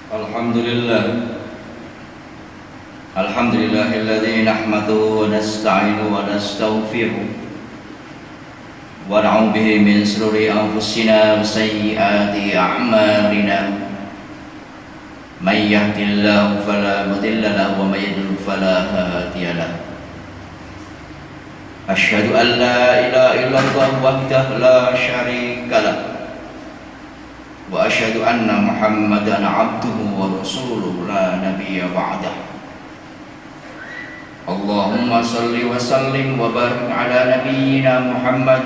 Alhamdulillah. Alhamdulillahilladzi nahmaduhu wa nasta'inuhu wa nastaghfiruh wa na'udzu bihi min shururi anfusina wa sayyiati a'malina. May yahdihillahu fala mudilla lahu wa may yudlil fala hadiya lahu. Asyhadu an la ilaha illallah wahdahu la syarika lahu wa asyhadu anna Muhammadan 'abduhu wa rasuluhu la nabiyya ba'dahu. Allahumma salli wa sallim wa barik ala nabiyyina Muhammad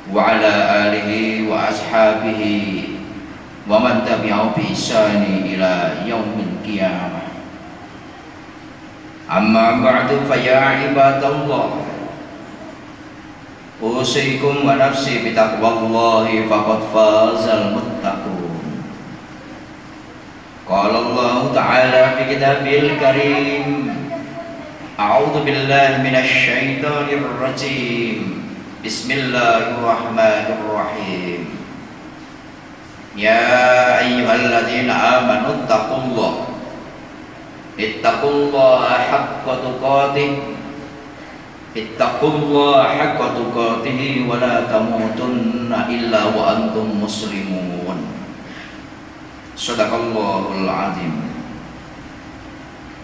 wa ala alihi wa ashabihi wa man tabi'ahu bi ihsani ila yaumil qiyamah. Amma ba'du fa ya ibadallah, usikum wa nafsi bi taqwallahi faqad fazal muttaqun. Qala Allah ta'ala fi kitabil karim, a'udzu billahi minasy syaithanir rajim. Bismillahirrahmanirrahim. Ya ayyuhalladzina amanu ittaqullaha haqqa tuqatih wa la tamutunna illa wa antum muslimun. Shadaqallahul azim.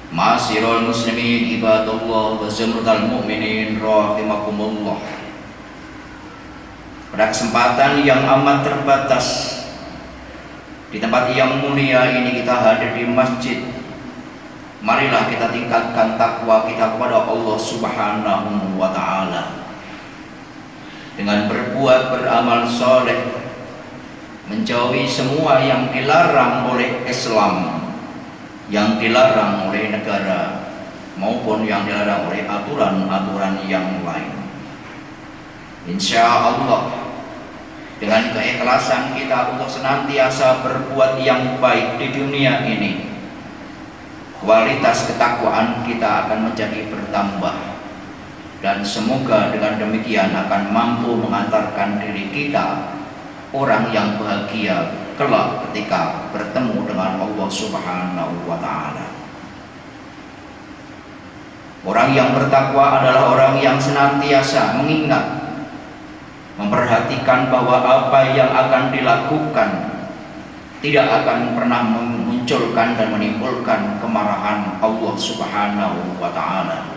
Ma'asyiral muslimin ibadallah wa zumratal mu'minin rahimakumullah. Pada kesempatan yang amat terbatas di tempat yang mulia ini kita hadir di masjid. Marilah kita tingkatkan takwa kita kepada Allah Subhanahu wa taala dengan berbuat beramal soleh, menjauhi semua yang dilarang oleh Islam, yang dilarang oleh negara maupun yang dilarang oleh aturan-aturan yang lain. Insya Allah dengan keikhlasan kita untuk senantiasa berbuat yang baik di dunia ini, kualitas ketakwaan kita akan menjadi bertambah, dan semoga dengan demikian akan mampu mengantarkan diri kita orang yang bahagia kelak ketika bertemu dengan Allah Subhanahu wa ta'ala. Orang yang bertakwa adalah orang yang senantiasa mengingat, memperhatikan bahwa apa yang akan dilakukan tidak akan pernah memunculkan dan menimbulkan kemarahan Allah Subhanahu wa ta'ala.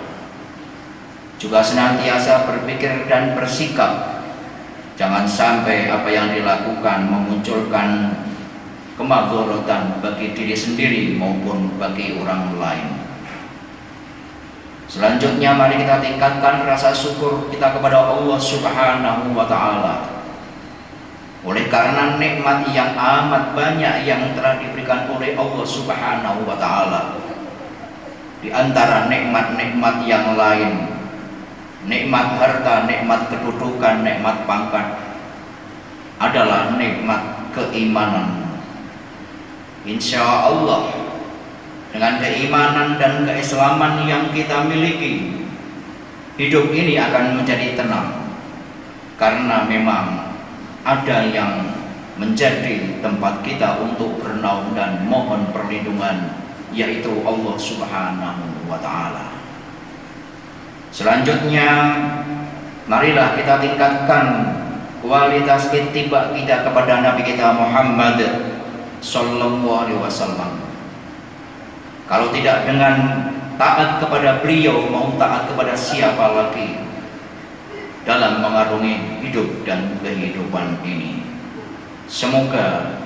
Juga senantiasa berpikir dan bersikap, jangan sampai apa yang dilakukan memunculkan kemadharatan bagi diri sendiri maupun bagi orang lain. Selanjutnya mari kita tingkatkan rasa syukur kita kepada Allah Subhanahu wa ta'ala. Oleh karena nikmat yang amat banyak yang telah diberikan oleh Allah Subhanahu wa ta'ala, di antara nikmat-nikmat yang lain, nikmat harta, nikmat kedudukan, nikmat pangkat adalah nikmat keimanan. Insya Allah dengan keimanan dan keislaman yang kita miliki, hidup ini akan menjadi tenang, karena memang ada yang menjadi tempat kita untuk bernaung dan mohon perlindungan, yaitu Allah Subhanahu wa ta'ala. Selanjutnya marilah kita tingkatkan kualitas ittiba kita kepada Nabi kita Muhammad sallallahu alaihi wasallam. Kalau tidak dengan taat kepada beliau, mau taat kepada siapa lagi dalam mengarungi hidup dan kehidupan ini. Semoga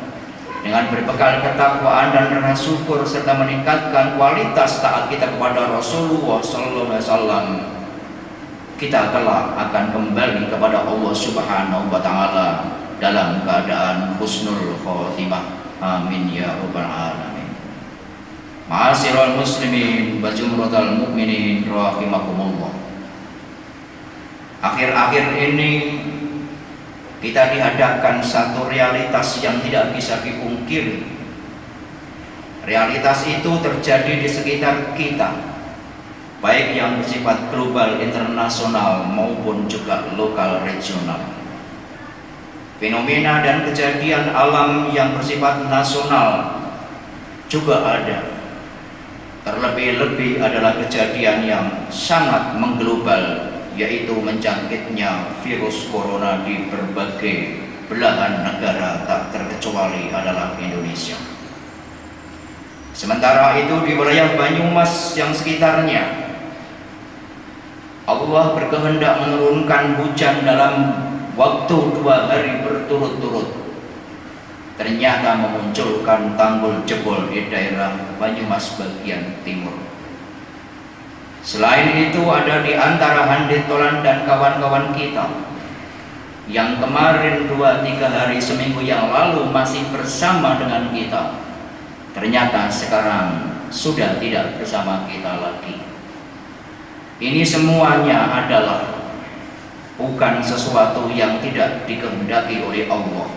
dengan berbekal ketakwaan dan rasa syukur serta meningkatkan kualitas taat kita kepada Rasulullah sallallahu alaihi wasallam, kita kelak akan kembali kepada Allah Subhanahu wa ta'ala dalam keadaan husnul khotimah. Amin ya rabbal alamin. Ma'asyiral muslimin wa jumratal mu'minin rahimakumullah. Akhir-akhir ini kita dihadapkan satu realitas yang tidak bisa dipungkiri. Realitas itu terjadi di sekitar kita, baik yang bersifat global, internasional maupun juga lokal, regional. Fenomena dan kejadian alam yang bersifat nasional juga ada. Terlebih-lebih adalah kejadian yang sangat mengglobal, yaitu menjangkitnya virus corona di berbagai belahan negara, tak terkecuali adalah Indonesia. Sementara itu di wilayah Banyumas yang sekitarnya, Allah berkehendak menurunkan hujan dalam waktu 2 hari berturut-turut. Ternyata memunculkan tanggul jebol di daerah Banyumas bagian timur. Selain itu ada di antara Handit Tolan dan kawan-kawan kita yang kemarin 2-3 hari seminggu yang lalu masih bersama dengan kita, ternyata sekarang sudah tidak bersama kita lagi. Ini semuanya adalah bukan sesuatu yang tidak dikehendaki oleh Allah.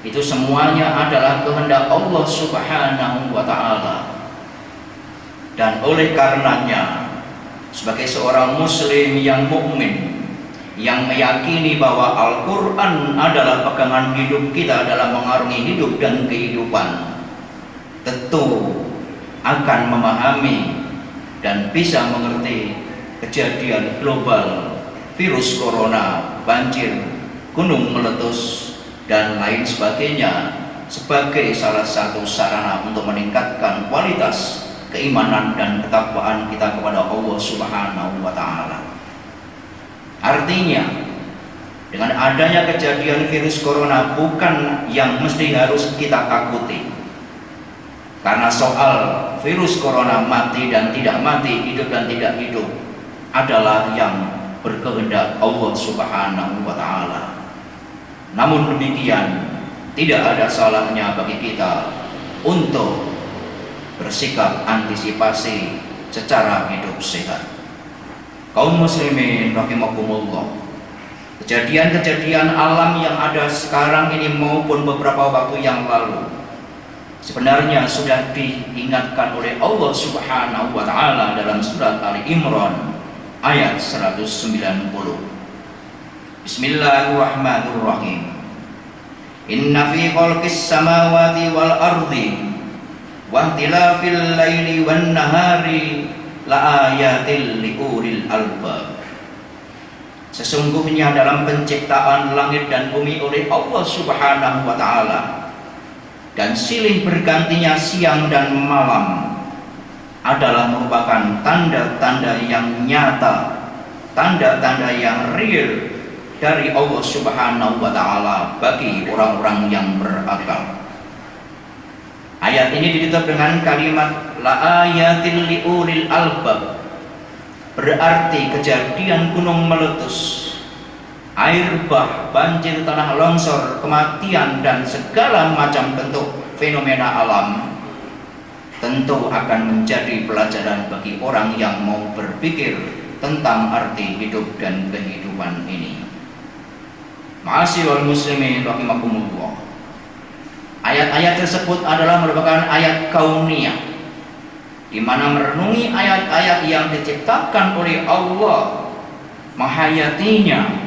Itu semuanya adalah kehendak Allah Subhanahu wa ta'ala. Dan oleh karenanya, sebagai seorang muslim yang mukmin, yang meyakini bahwa Al-Quran adalah pegangan hidup kita dalam mengarungi hidup dan kehidupan, tentu akan memahami dan bisa mengerti kejadian global virus corona, banjir, gunung meletus, dan lain sebagainya sebagai salah satu sarana untuk meningkatkan kualitas keimanan dan ketakwaan kita kepada Allah Subhanahu wa ta'ala. Artinya, dengan adanya kejadian virus corona bukan yang mesti harus kita takuti. Karena soal virus corona mati dan tidak mati, hidup dan tidak hidup adalah yang berkehendak Allah Subhanahu wa ta'ala. Namun demikian, tidak ada salahnya bagi kita untuk bersikap antisipasi secara hidup sehat. Kaum muslimin rahimakumullah, kejadian-kejadian alam yang ada sekarang ini maupun beberapa waktu yang lalu sebenarnya sudah diingatkan oleh Allah Subhanahu wa ta'ala dalam surat Ali Imran ayat 190. Bismillahirrahmanirrahim. Inna fi khalqis samawati wal ardi wa ikhtilafil laili wan nahari la ayatil liulil albab. Sesungguhnya dalam penciptaan langit dan bumi oleh Allah Subhanahu wa ta'ala dan silih bergantinya siang dan malam adalah merupakan tanda-tanda yang nyata, tanda-tanda yang real dari Allah Subhanahu wa ta'ala bagi orang-orang yang berakal. Ayat ini ditutup dengan kalimat la ayatil liulil albab, berarti kejadian gunung meletus, air bah, banjir, tanah longsor, kematian dan segala macam bentuk fenomena alam tentu akan menjadi pelajaran bagi orang yang mau berpikir tentang arti hidup dan kehidupan ini. Ma'asyiral muslimin rahimakumullah, ayat-ayat tersebut adalah merupakan ayat kauniyah, di mana merenungi ayat-ayat yang diciptakan oleh Allah, menghayatinya,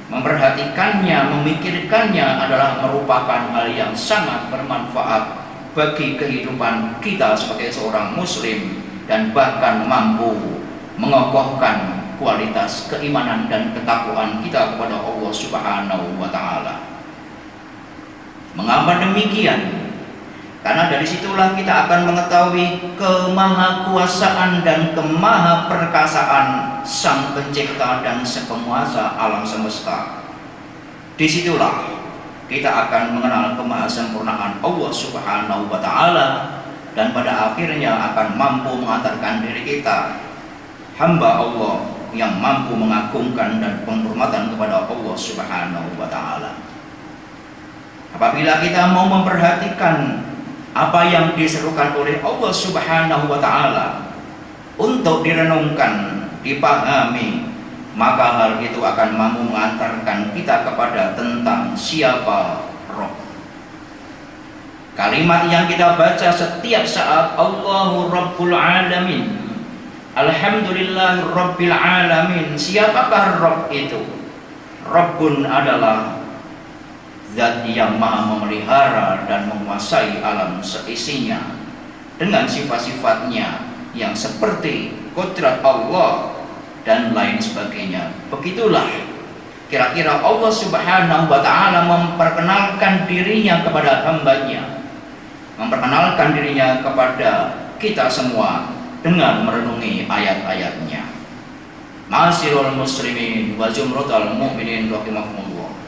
memperhatikannya, memikirkannya adalah merupakan hal yang sangat bermanfaat bagi kehidupan kita sebagai seorang muslim dan bahkan mampu mengokohkan kualitas keimanan dan ketakwaan kita kepada Allah Subhanahu wa ta'ala. Mengapa demikian? Karena dari situlah kita akan mengetahui kemahakuasaan dan kemahaperkasaan Sang Pencipta dan Sang Penguasa alam semesta. Disitulah kita akan mengenal kemahasempurnaan Allah Subhanahu wa ta'ala dan pada akhirnya akan mampu mengantarkan diri kita, hamba Allah yang mampu mengagungkan dan penghormatan kepada Allah Subhanahu wa ta'ala. Apabila kita mau memperhatikan apa yang diserukan oleh Allah Subhanahu wa ta'ala untuk direnungkan, dipahami, maka hal itu akan mampu mengantarkan kita kepada tentang siapa Rob. Kalimat yang kita baca setiap saat, Allahu Rabbul Alamin, Alhamdulillah Rabbil Alamin. Siapakah Rabb itu? Rabbun adalah Zat yang maha memelihara dan menguasai alam seisinya dengan sifat-sifatnya yang seperti kodrat Allah dan lain sebagainya. Begitulah kira-kira Allah Subhanahu wa ta'ala memperkenalkan dirinya kepada hambanya, memperkenalkan dirinya kepada kita semua dengan merenungi ayat-ayatnya. Ma'asyiral muslimin wa zumratal mu'minin rahimakumullah.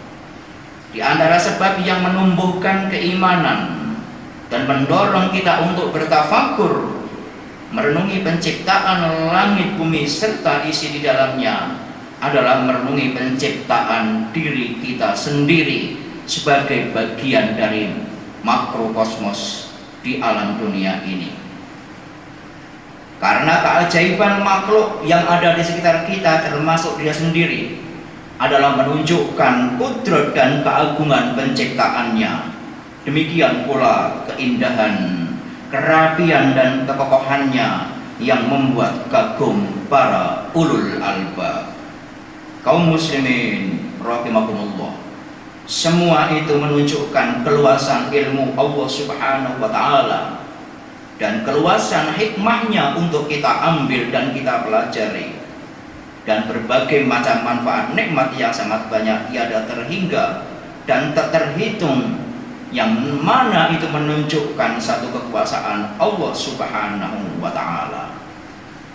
Di antara sebab yang menumbuhkan keimanan dan mendorong kita untuk bertafakur, merenungi penciptaan langit bumi serta isi di dalamnya, adalah merenungi penciptaan diri kita sendiri sebagai bagian dari makrokosmos di alam dunia ini. Karena keajaiban makhluk yang ada di sekitar kita, termasuk dia sendiri, adalah menunjukkan kudrat dan keagungan penciptaannya. Demikian pula keindahan, kerapian dan kekokohannya yang membuat kagum para ulul albab. Kaum muslimin rahimakumullah, semua itu menunjukkan keluasan ilmu Allah Subhanahu wa ta'ala dan keluasan hikmahnya untuk kita ambil dan kita pelajari. Dan berbagai macam manfaat nikmat yang sangat banyak tiada terhingga dan tak terhitung, yang mana itu menunjukkan satu kekuasaan Allah Subhanahu wa ta'ala.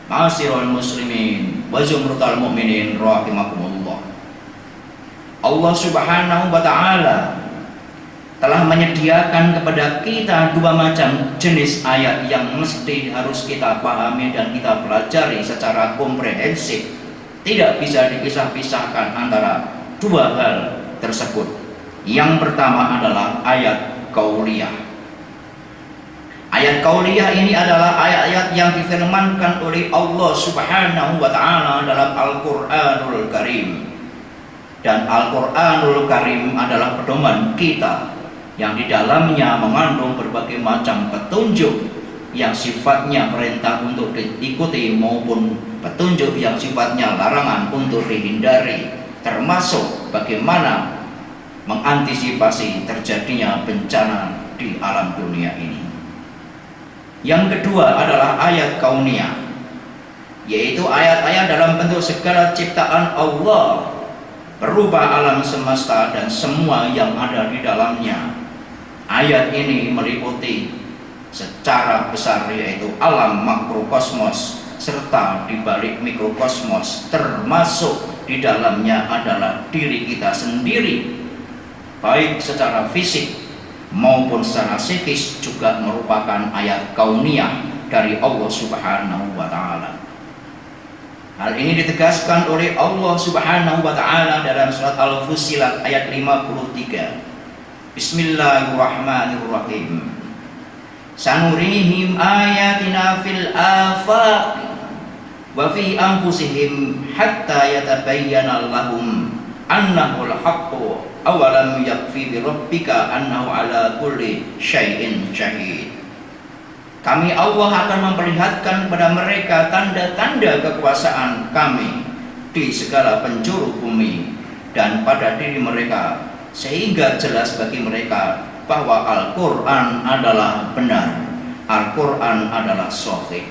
Ma'asyiral muslimin wa zumratal mu'minin rahimakumullah. Allah Subhanahu wa ta'ala telah menyediakan kepada kita dua macam jenis ayat yang mesti harus kita pahami dan kita pelajari secara komprehensif. Tidak bisa dipisah-pisahkan antara dua hal tersebut. Yang pertama adalah ayat qauliyah. Ayat qauliyah ini adalah ayat-ayat yang difirmankan oleh Allah Subhanahu wa ta'ala dalam Al-Qur'anul Karim. Dan Al-Qur'anul Karim adalah pedoman kita yang di dalamnya mengandung berbagai macam petunjuk yang sifatnya perintah untuk diikuti maupun petunjuk yang sifatnya larangan untuk dihindari, termasuk bagaimana mengantisipasi terjadinya bencana di alam dunia ini. Yang kedua adalah ayat kauniyah, yaitu ayat-ayat dalam bentuk segala ciptaan Allah berupa alam semesta dan semua yang ada di dalamnya. Ayat ini meliputi secara besar yaitu alam makrokosmos serta di balik mikrokosmos, termasuk di dalamnya adalah diri kita sendiri, baik secara fisik maupun secara psikis, juga merupakan ayat kauniyah dari Allah Subhanahu wa ta'ala. Hal ini ditegaskan oleh Allah Subhanahu wa ta'ala dalam surat Al-Fussilat ayat 53. Bismillahirrahmanirrahim. Sanurihim ayatina fil afaq wa fi anfusihim hatta yatabayyana lahum annahu al-haqqu awalam yakfi bi rabbika annahu ala kulli syai'in syahid. Kami Allah akan memperlihatkan kepada mereka tanda-tanda kekuasaan kami di segala penjuru bumi dan pada diri mereka, sehingga jelas bagi mereka bahwa Al-Quran adalah benar, Al-Quran adalah sahih.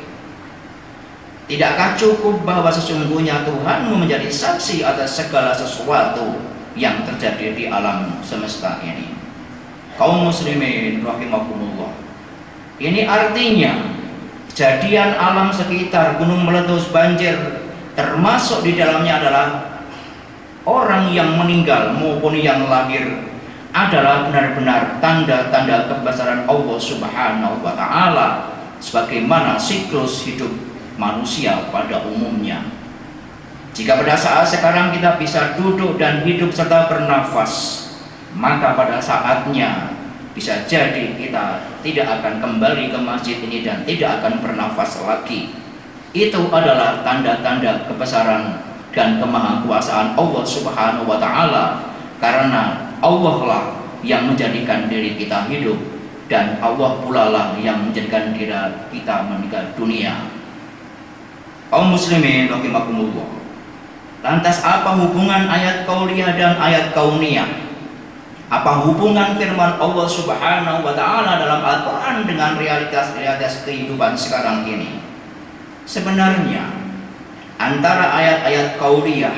Tidakkah cukup bahwa sesungguhnya Tuhanmu menjadi saksi atas segala sesuatu yang terjadi di alam semesta ini? Kaum muslimin rahimakumullah, ini artinya kejadian alam sekitar, gunung meletus, banjir, termasuk di dalamnya adalah orang yang meninggal maupun yang lahir, adalah benar-benar tanda-tanda kebesaran Allah Subhanahu wa ta'ala sebagaimana siklus hidup manusia pada umumnya. Jika pada saat sekarang kita bisa duduk dan hidup serta bernafas, maka pada saatnya bisa jadi kita tidak akan kembali ke masjid ini dan tidak akan bernafas lagi. Itu adalah tanda-tanda kebesaran dan kemahakuasaan Allah Subhanahu wa ta'ala, karena Allah lah yang menjadikan diri kita hidup dan Allah pula lah yang menjadikan diri kita meninggal dunia. Kaum muslimin rahimakumullah, lantas apa hubungan ayat qauliyah dan ayat kauniyah? Apa hubungan firman Allah Subhanahu wa taala dalam Al-Qur'an dengan realitas kehidupan sekarang ini? Sebenarnya antara ayat-ayat qauliyah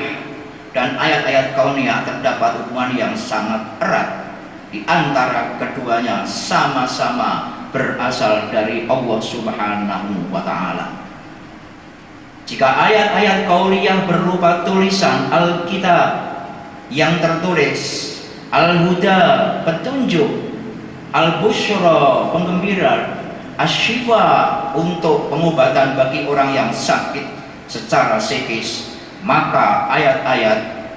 dan ayat-ayat kauniyah terdapat hubungan yang sangat erat. Di antara keduanya sama-sama berasal dari Allah Subhanahu wa taala. Jika ayat-ayat qauliyah berupa tulisan Alkitab yang tertulis, Al-Huda petunjuk, Al-Busyra penggembira, Asy-Syifa untuk pengobatan bagi orang yang sakit secara psikis, maka ayat-ayat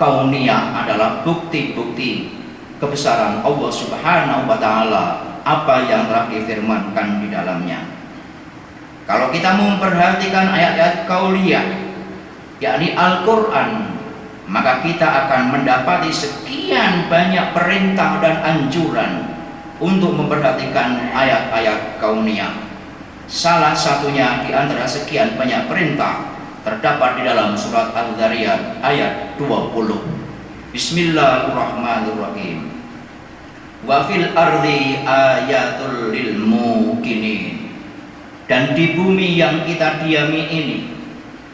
kauniyah adalah bukti-bukti kebesaran Allah Subhanahu wa taala, apa yang telah difirmankan di dalamnya. Kalau kita memperhatikan ayat-ayat kauniyah, yakni Al-Qur'an, maka kita akan mendapati sekian banyak perintah dan anjuran untuk memperhatikan ayat-ayat kauniyah. Salah satunya di antara sekian banyak perintah terdapat di dalam surat Al-Dzariyat ayat 20. Bismillahirrahmanirrahim. Wa fil ardi ayatul lil muqinin. Dan di bumi yang kita diami ini,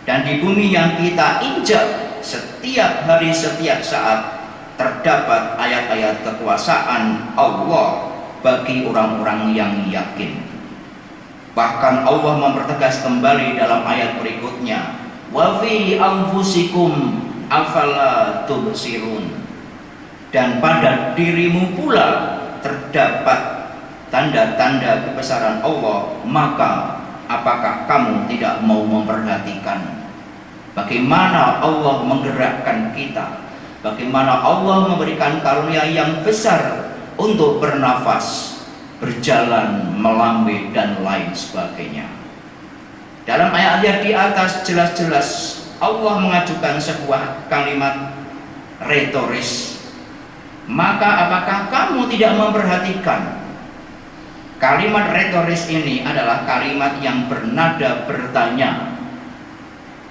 dan di bumi yang kita injak setiap hari, setiap saat, terdapat ayat-ayat kekuasaan Allah bagi orang-orang yang yakin. Bahkan Allah mempertegas kembali dalam ayat berikutnya, wa fi anfusikum afala tubsirun. Dan pada dirimu pula terdapat tanda-tanda kebesaran Allah, maka apakah kamu tidak mau memperhatikan bagaimana Allah menggerakkan kita, bagaimana Allah memberikan karunia yang besar untuk bernafas, berjalan, melambai, dan lain sebagainya. Dalam ayat-ayat di atas jelas-jelas Allah mengajukan sebuah kalimat retoris. Maka apakah kamu tidak memperhatikan? Kalimat retoris ini adalah kalimat yang bernada bertanya.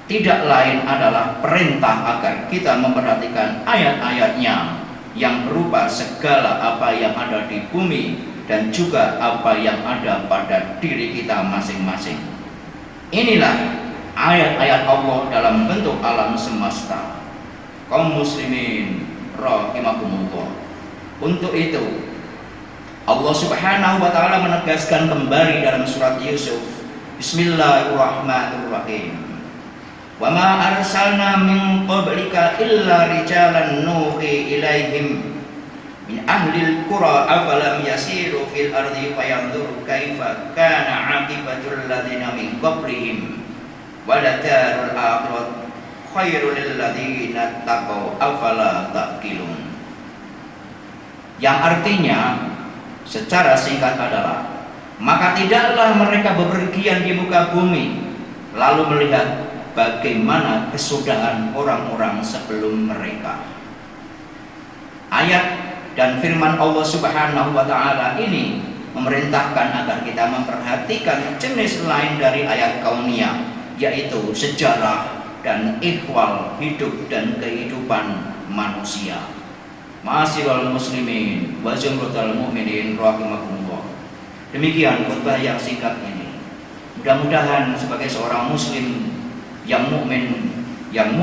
Tidak lain adalah perintah agar kita memperhatikan ayat-ayatnya yang berupa segala apa yang ada di bumi dan juga apa yang ada pada diri kita masing-masing. Inilah ayat-ayat Allah dalam bentuk alam semesta. Kaum muslimin rahimakumullah. Untuk itu Allah Subhanahu wa taala menegaskan kembali dalam surat Yusuf, Bismillahirrahmanirrahim. Wa ma arsalna min qablika illa rijalan nuhi ilaihim min ahlil qura afalam yasiru fil ardi fayanzuru kaifa kana aqibatul ladzina min qablihim wa ladarul akhirat khairul lil ladzina taqaw afala taqilun. Yang artinya secara singkat adalah, maka tidaklah mereka bepergian di muka bumi lalu melihat bagaimana kesudahan orang-orang sebelum mereka. Ayat dan firman Allah Subhanahu wa taala ini memerintahkan agar kita memperhatikan jenis lain dari ayat kauniyah, yaitu sejarah dan ihwal hidup dan kehidupan manusia. Ma'asyiral muslimin wa jumlatul mu'minin rahimakumullah. Demikian khutbah yang singkat ini. Mudah-mudahan sebagai seorang muslim yang mukmin, yang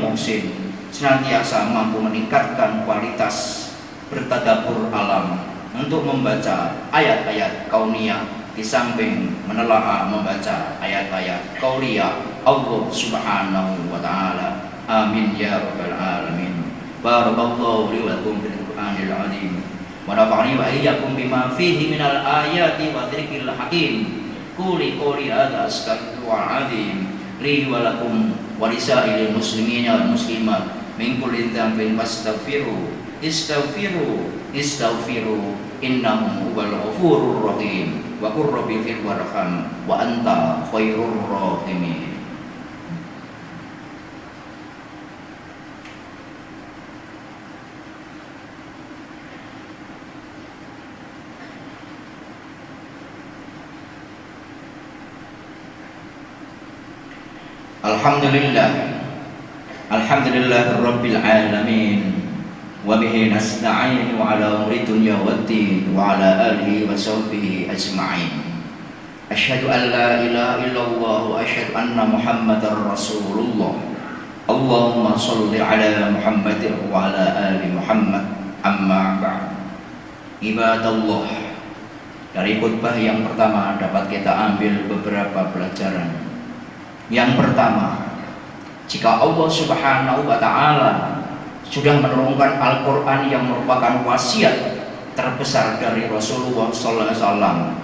muhsin, senantiasa mampu meningkatkan kualitas bertadabbur alam untuk membaca ayat-ayat kauniyah di samping menelaah membaca ayat-ayat qauliyah Allah Subhanahu wa taala. Amin ya rabbal alamin. Barakallahu li wa lakum fil Qur'anil azim wa nafa'ani wa iyyakum bima fihi minal ayati wa dzikril hakim. Quli qouli hadza astaghfirullah azim li wa lakum wa lisairil muslimina wal muslimat min kulli dhanbin fastaghfiru istaghfiru innahu huwal ghafurur rahim wa qur rabbi fir warham wa anta khairur rahimin. Alhamdulillah Rabbil alamin وبه نستعين وعلى أمر الدنيا والدين وعلى آله وصحبه أجمعين. أشهد أن لا إله إلا الله وأشهد أن محمدا رسول الله. اللهم صل على محمد وعلى آل محمد. Amma ba'd. Ibadallah, dari khutbah yang pertama dapat kita ambil beberapa pelajaran. Yang pertama, jika Allah Subhanahu wa Ta'ala sudah menurunkan Al-Quran yang merupakan wasiat terbesar dari Rasulullah SAW,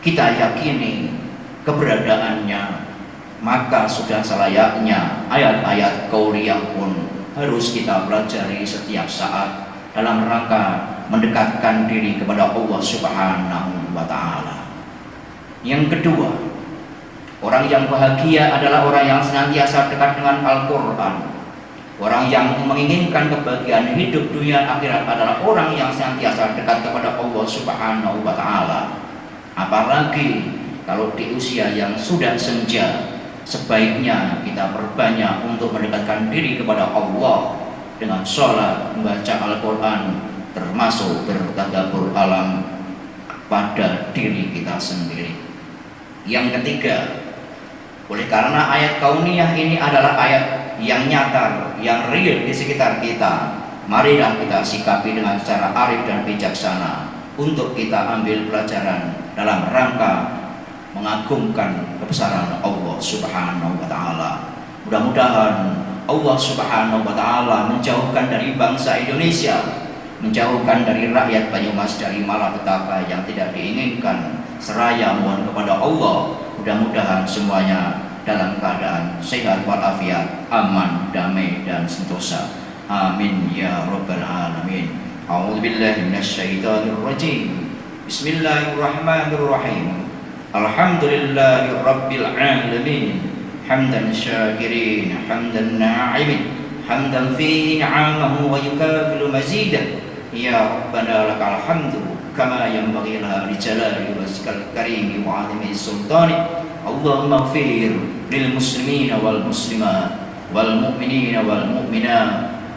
kita yakini keberadaannya, maka sudah selayaknya ayat-ayat qauliyah pun harus kita pelajari setiap saat dalam rangka mendekatkan diri kepada Allah Subhanahu wa Ta'ala. Yang kedua, orang yang bahagia adalah orang yang senantiasa dekat dengan Al-Quran. Orang yang menginginkan kebahagiaan hidup dunia akhirat adalah orang yang senantiasa dekat kepada Allah Subhanahu wa Ta'ala. Apalagi kalau di usia yang sudah senja, sebaiknya kita perbanyak untuk mendekatkan diri kepada Allah dengan sholat, membaca Al-Quran, termasuk bertadabbur alam pada diri kita sendiri. Yang ketiga, oleh karena ayat kauniyah ini adalah ayat yang nyata, yang real di sekitar kita, marilah kita sikapi dengan secara arif dan bijaksana untuk kita ambil pelajaran dalam rangka mengagungkan kebesaran Allah Subhanahu wa Ta'ala. Mudah-mudahan Allah Subhanahu wa Ta'ala menjauhkan dari bangsa Indonesia, menjauhkan dari rakyat Banyumas dari malapetaka yang tidak diinginkan, seraya mohon kepada Allah mudah-mudahan semuanya dalam keadaan sehat walafiat, aman, damai dan sentosa. Amin ya rabbal alamin. A'udzu billahi minasyaitonir rajim. Bismillahirrahmanirrahim. Alhamdulillahi rabbil alamin. حمدا شاكرين حمدا ناعمين حمدا فيه نعمه ويكافئ مزيدا يا ربنا لك الحمد كما ينبغي لجلال وجهك الكريم وعظيم سلطانك اللهم اغفر للمسلمين والمسلمات والمؤمنين والمؤمنات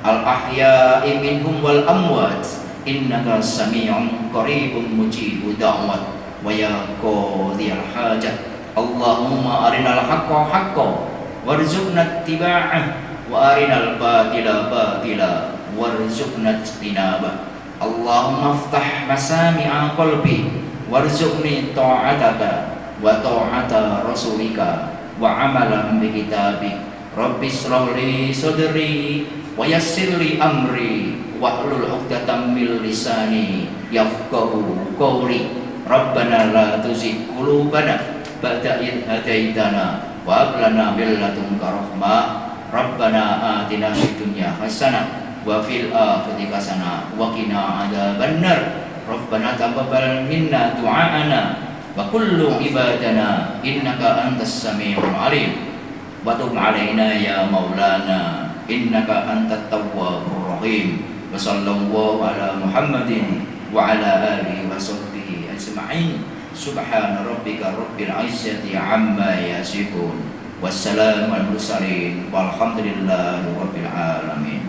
الأحياء منهم والأموات إنك سميع قريب مجيب دعوات ويا قاضي الحاجات Allahumma arinal haqqa haqqan warzuqna ittiba'ah wa arinal batila batila warzuqna ijtinabah. Allahumma iftah masami'a qalbi warzuqni ta'ataka wa ta'ata rasulika wa amalan bi kitabik. Rabbi shrah li sadri wa yassir li amri wahlul 'uqdatam min lisani yafqahu qawli. Rabbana la tuzigh qulubana ba'da idh hadaitana wa hab lana min ladunka rahmah. Rabbana atina fid dunya hasanah wa fil akhirati hasanah wa qina adzabannar. Rabbana taqabbal minna du'aana wa kullu ibadana innaka antas samiul alim wa tub 'alaina ya maulana innaka antat tawwabur rahim. Wa sallallahu ala Muhammadin wa ala alihi wa sahbihi ajma'in. Subhana rabbika rabbil izzati amma yasifun. Wassalamu ala mursalin walhamdulillahi rabbil alamin.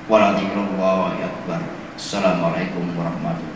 Wa la dzikrullahi akbar. Assalamualaikum warahmatullahi wabarakatuh.